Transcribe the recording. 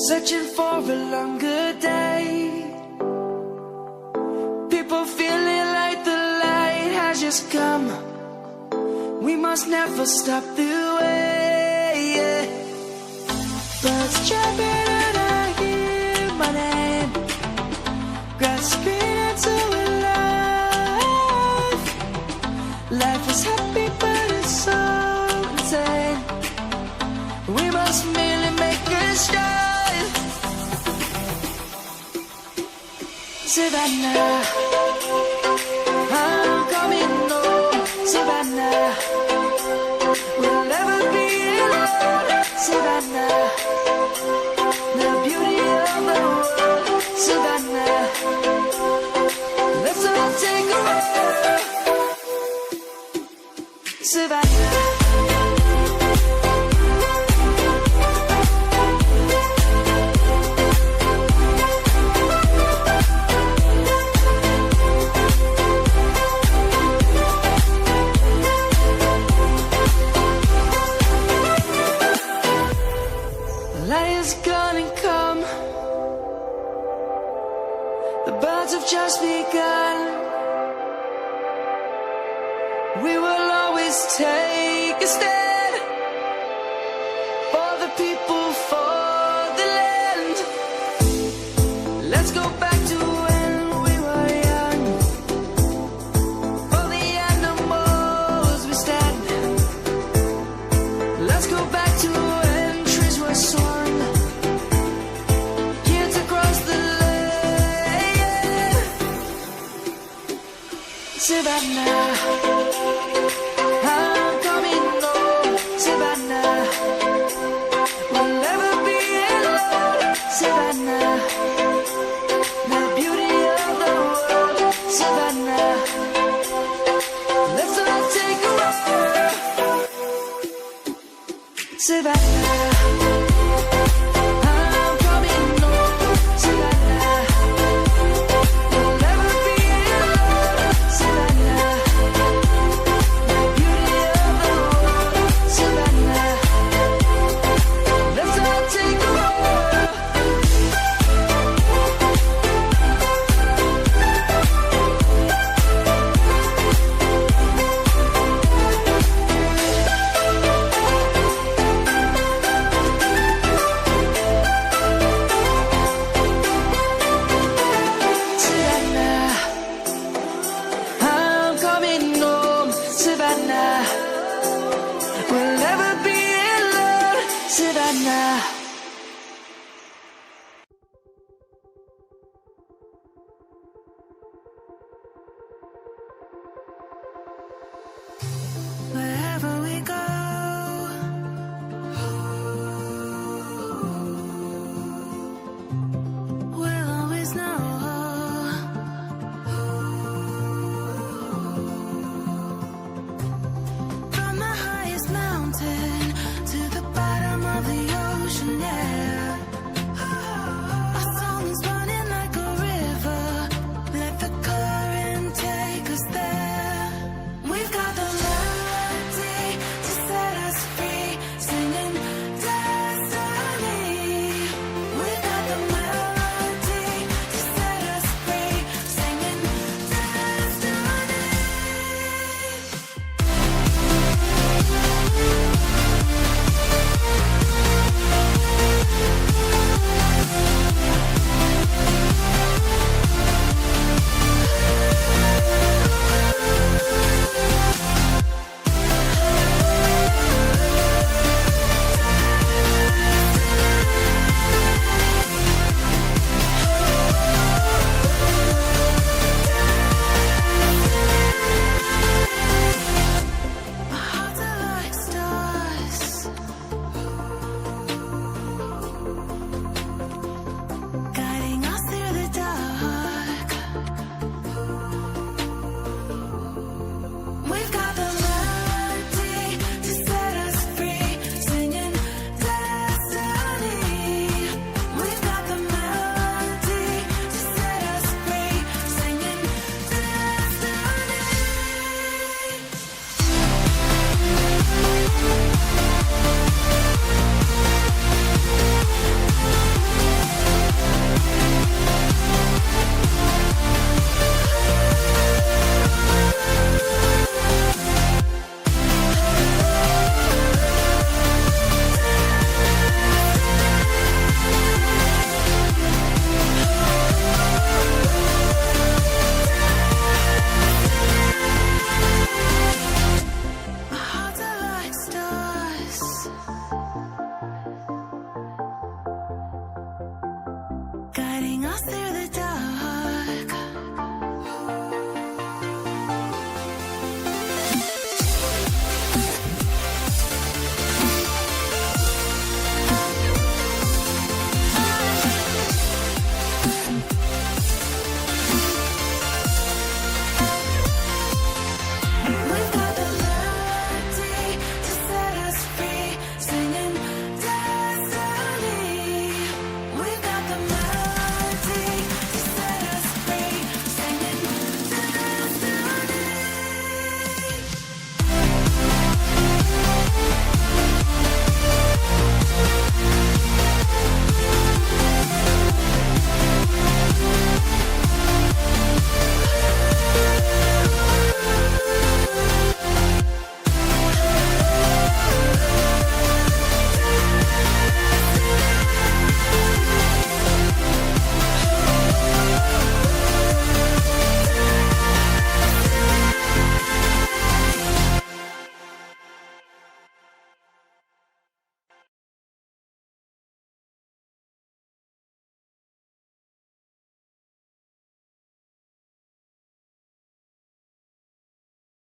Searching for a longer day. People feeling like the light has just come. We must never stop the way, yeah. Birds chirping and I hear my name, grasping into a life. Life is happy but it's so insane. We must merely make a start. Savannah, I'm coming home. Savannah, we'll never be alone. Savannah, the beauty of the world. Savannah, let's all take a ride. Savannah. Light is gonna come. The birds have just begun. We will always take a stand for the people, for the land. Let's go back to when we were young. For the animals we stand. Let's go back to when trees were swung. Kids across the land. Savannah, I'm coming home. guiding us through the dark.